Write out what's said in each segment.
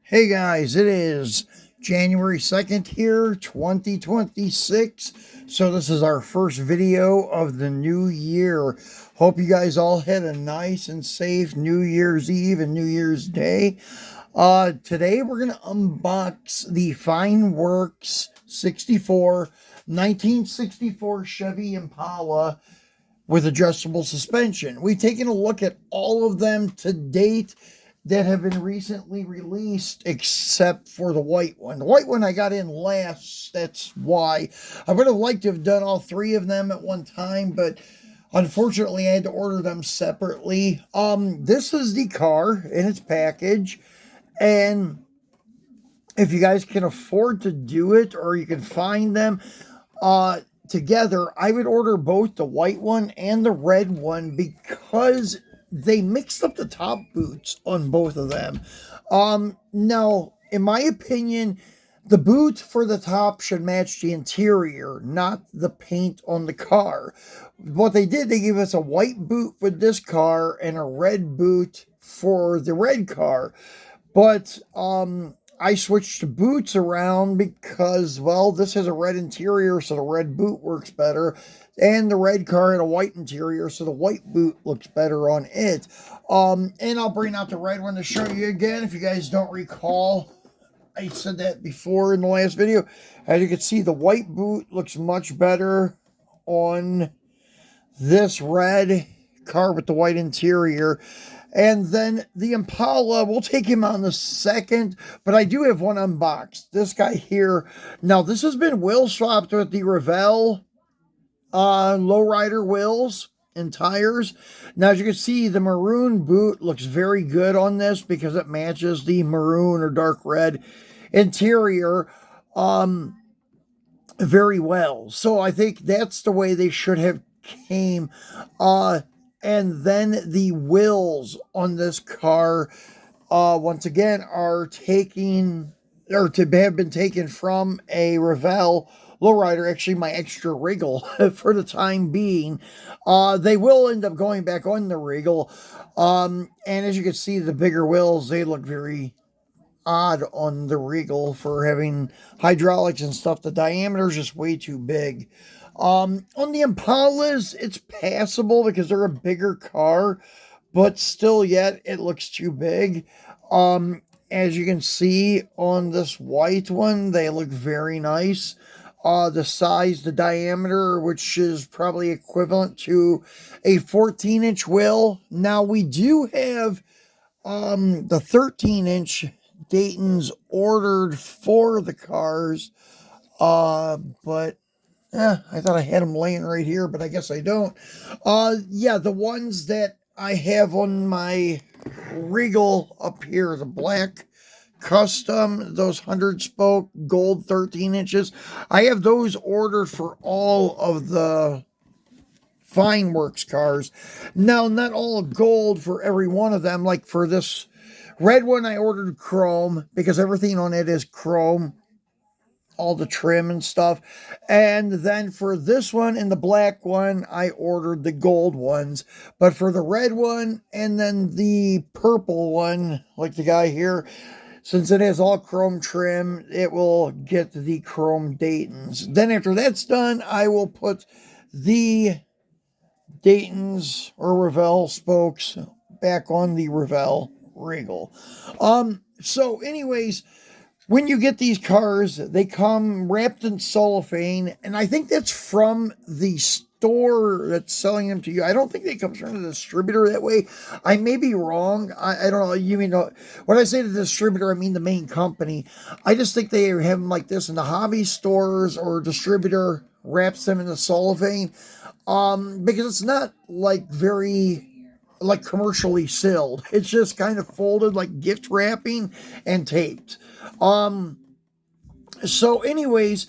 Hey guys, it is January 2nd here, 2026. So this is our first video of the new year. Hope you guys all had a nice and safe New Year's Eve and New Year's Day. Today we're going to unbox the Fineworks 1964 Chevy Impala with adjustable suspension. We've taken a look at all of them to date that have been recently released, except for the white one. The white one I got in last, that's why. I would have liked to have done all three of them at one time, but unfortunately I had to order them separately. This is the car in its package, and if you guys can afford to do it, or you can find them, together, I would order both the white one and the red one because they mixed up the top boots on both of them. Now, in my opinion, the boot for the top should match the interior, not the paint on the car. What they did, they gave us a white boot for this car and a red boot for the red car. But, I switched the boots around because, well, this has a red interior, so the red boot works better. And the red car had a white interior, so the white boot looks better on it. And I'll bring out the red one to show you again. If you guys don't recall, I said that before in the last video. As you can see, the white boot looks much better on this red car with the white interior. And then the Impala, we'll take him on the second, but I do have one unboxed. This guy here. Now, this has been wheel swapped with the Revell Lowrider wheels and tires. Now, as you can see, the maroon boot looks very good on this because it matches the maroon or dark red interior very well. So I think that's the way they should have came. And then the wheels on this car, once again, are taking, or to have been taken from a Revell Lowrider, actually my extra Regal for the time being. They will end up going back on the Regal. And as you can see, the bigger wheels, they look very odd on the Regal for having hydraulics and stuff. The diameter is just way too big. On the Impalas, it's passable because they're a bigger car, but still yet it looks too big. As you can see on this white one, they look very nice. The size, the diameter, which is probably equivalent to a 14-inch wheel. Now, we do have the 13-inch Dayton's ordered for the cars, but I thought I had them laying right here, but I guess I don't. Yeah, the ones that I have on my Regal up here, the black custom, those 100-spoke gold 13 inches, I have those ordered for all of the Fineworks cars. Now, not all gold for every one of them. Like for this red one, I ordered chrome because everything on it is chrome, all the trim and stuff. And then for this one and the black one, I ordered the gold ones. But for the red one and then the purple one, like the guy here, since it has all chrome trim, it will get the chrome Daytons. Then after that's done, I will put the Daytons or Revell spokes back on the Revell Regal. So anyways, when you get these cars, they come wrapped in cellophane, and I think that's from the store that's selling them to you. I don't think they come from the distributor that way. I may be wrong. I don't know. You mean, when I say the distributor, I mean the main company. I just think they have them like this in the hobby stores, or distributor wraps them in the cellophane, because it's not like very like commercially sealed. It's just kind of folded like gift wrapping and taped. So anyways,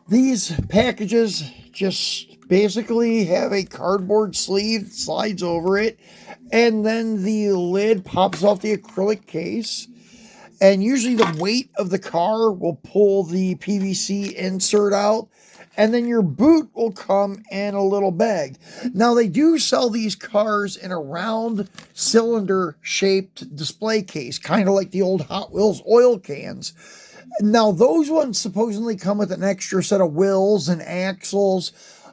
these packages just basically have a cardboard sleeve, slides over it, and then the lid pops off the acrylic case. And usually the weight of the car will pull the PVC insert out, and then your boot will come in a little bag. Now, they do sell these cars in a round cylinder shaped display case, kind of like the old Hot Wheels oil cans. Now, those ones supposedly come with an extra set of wheels and axles.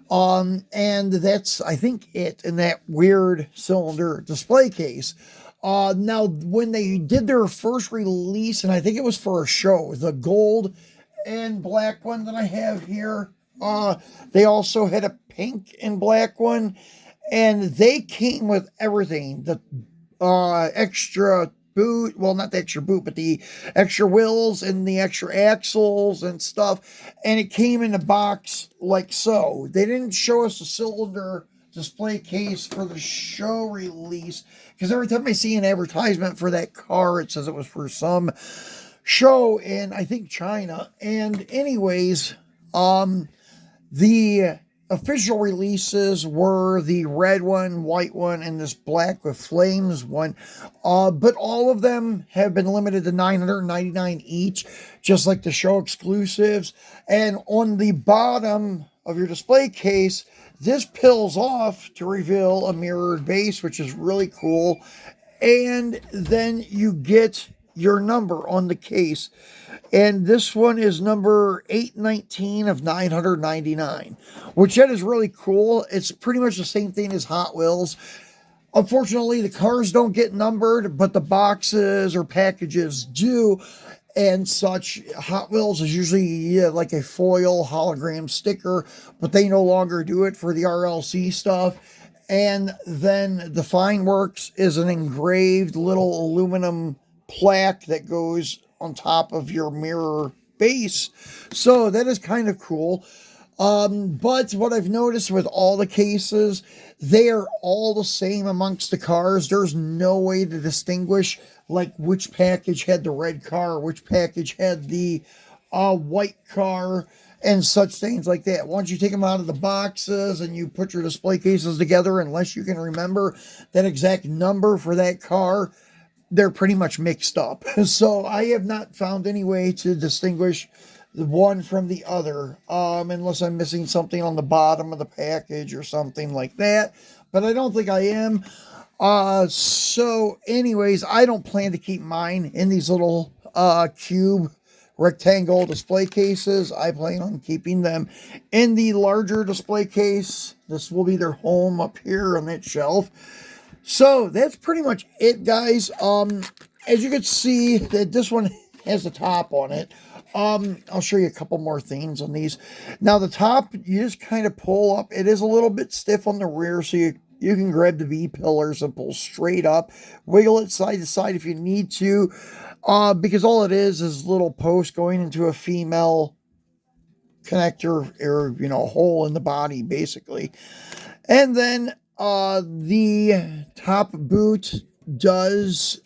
And that's, I think, it in that weird cylinder display case. Now, when they did their first release, and I think it was for a show, the gold and black one that I have here, they also had a pink and black one, and they came with everything. The extra boot, well, not the extra boot, but the extra wheels and the extra axles and stuff. And it came in a box like so. They didn't show us a cylinder display case for the show release, because every time I see an advertisement for that car, it says it was for some show in, I think, China. And anyways, the official releases were the red one, white one, and this black with flames one. But all of them have been limited to $999 each, just like the show exclusives. And on the bottom of your display case, this peels off to reveal a mirrored base, which is really cool. And then you get your number on the case. And this one is number 819 of 999, which that is really cool. It's pretty much the same thing as Hot Wheels. Unfortunately, the cars don't get numbered, but the boxes or packages do and such. Hot Wheels is usually like a foil hologram sticker, but they no longer do it for the RLC stuff. And then the Fineworks is an engraved little aluminum plaque that goes on top of your mirror base. So that is kind of cool. But what I've noticed with all the cases, they are all the same amongst the cars. There's no way to distinguish like which package had the red car, which package had the white car, and such things like that. Once you take them out of the boxes and you put your display cases together, unless you can remember that exact number for that car, they're pretty much mixed up. So I have not found any way to distinguish the one from the other, unless I'm missing something on the bottom of the package or something like that. But I don't think I am. So anyways, I don't plan to keep mine in these little cube rectangle display cases. I plan on keeping them in the larger display case. This will be their home up here on that shelf. So that's pretty much it, guys. As you can see, that this one has the top on it. I'll show you a couple more things on these. Now, the top, you just kind of pull up. It is a little bit stiff on the rear, so you can grab the V-pillars and pull straight up. Wiggle it side to side if you need to, because all it is little posts going into a female connector or, hole in the body, basically. And then the top boot does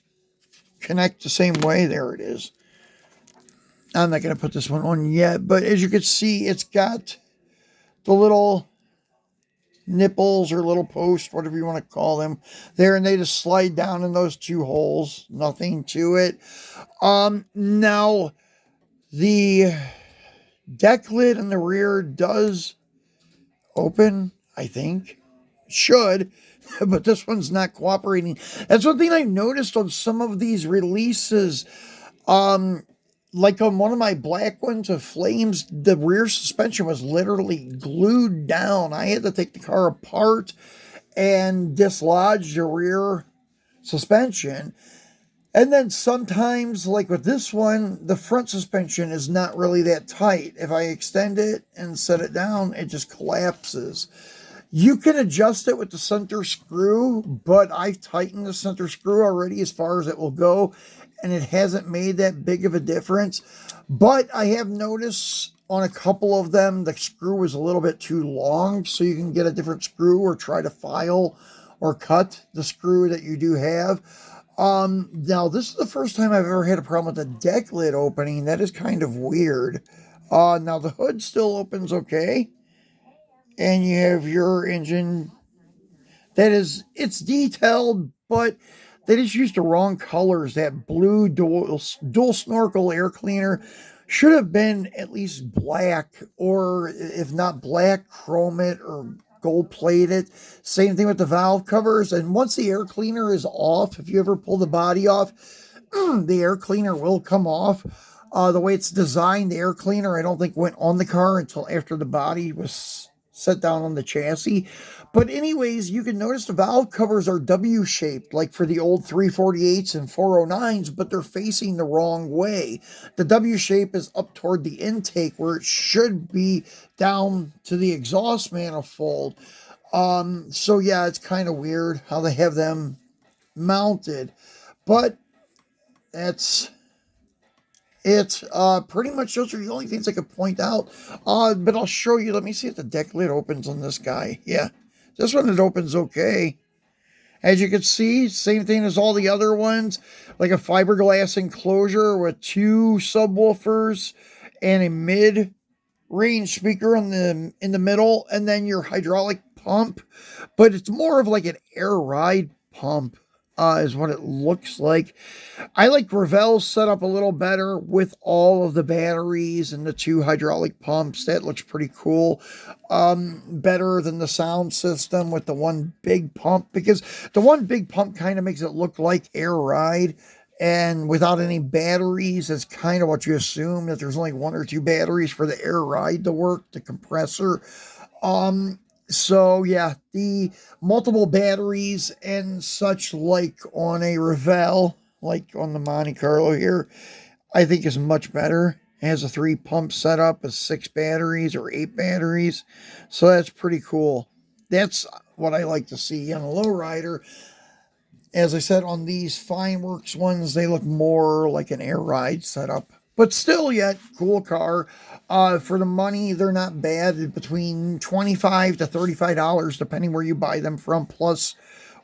connect the same way. There it is. I'm not going to put this one on yet, but as you can see, it's got the little nipples or little posts, whatever you want to call them, there, and they just slide down in those two holes. Nothing to it. Now, the deck lid in the rear does open, I think. Should, but this one's not cooperating. That's one thing I noticed on some of these releases. Like on one of my black ones with flames, the rear suspension was literally glued down. I had to take the car apart and dislodge the rear suspension. And then sometimes, like with this one, the front suspension is not really that tight. If I extend it and set it down, it just collapses. You can adjust it with the center screw, but I've tightened the center screw already as far as it will go, and it hasn't made that big of a difference. But I have noticed on a couple of them, the screw was a little bit too long, so you can get a different screw or try to file or cut the screw that you do have. Now, this is the first time I've ever had a problem with the deck lid opening. That is kind of weird. Now, the hood still opens okay. And you have your engine. It's detailed, but they just used the wrong colors. That blue dual snorkel air cleaner should have been at least black, or if not black, chrome it or gold plate it. Same thing with the valve covers. And once the air cleaner is off, if you ever pull the body off, the air cleaner will come off. The way it's designed, the air cleaner, I don't think went on the car until after the body was set down on the chassis. But anyways, you can notice the valve covers are W-shaped, like for the old 348s and 409s, but they're facing the wrong way. The W shape is up toward the intake where it should be down to the exhaust manifold. So yeah, it's kind of weird how they have them mounted, but that's it. Pretty much those are the only things I could point out. But I'll show you. Let me see if the deck lid opens on this guy. Yeah, this one, it opens okay. As you can see, same thing as all the other ones, like a fiberglass enclosure with 2 subwoofers and a mid-range speaker in the middle, and then your hydraulic pump. But it's more of like an air ride pump, is what it looks like. I like Ravel's setup a little better with all of the batteries and the 2 hydraulic pumps. That looks pretty cool. Better than the sound system with the one big pump, because the one big pump kind of makes it look like air ride, and without any batteries, is kind of what you assume, that there's only 1 or 2 batteries for the air ride to work, the compressor. So yeah, the multiple batteries and such, like on a Ravel, like on the Monte Carlo here, I think is much better. It has a 3 pump setup with 6 batteries or 8 batteries. So that's pretty cool. That's what I like to see on a lowrider. As I said, on these Fineworks ones, they look more like an air ride setup. But still, yet, cool car. For the money, they're not bad. Between $25 to $35, depending where you buy them from, plus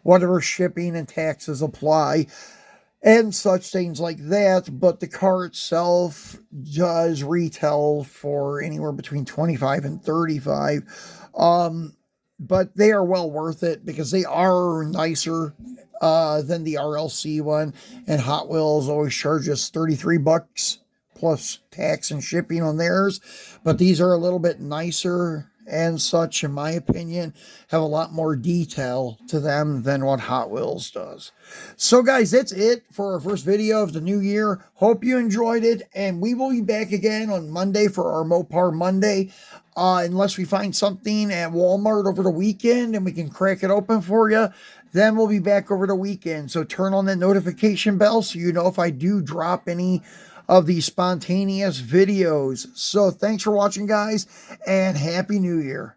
whatever shipping and taxes apply, and such things like that. But the car itself does retail for anywhere between $25 and $35. But they are well worth it because they are nicer than the RLC one. And Hot Wheels always charges $33 plus tax and shipping on theirs. But these are a little bit nicer and such, in my opinion, have a lot more detail to them than what Hot Wheels does. So guys, that's it for our first video of the new year. Hope you enjoyed it, and we will be back again on Monday for our Mopar Monday, unless we find something at Walmart over the weekend and we can crack it open for you. Then we'll be back over the weekend, so turn on that notification bell so you know if I do drop any of these spontaneous videos. So thanks for watching, guys, and Happy New Year.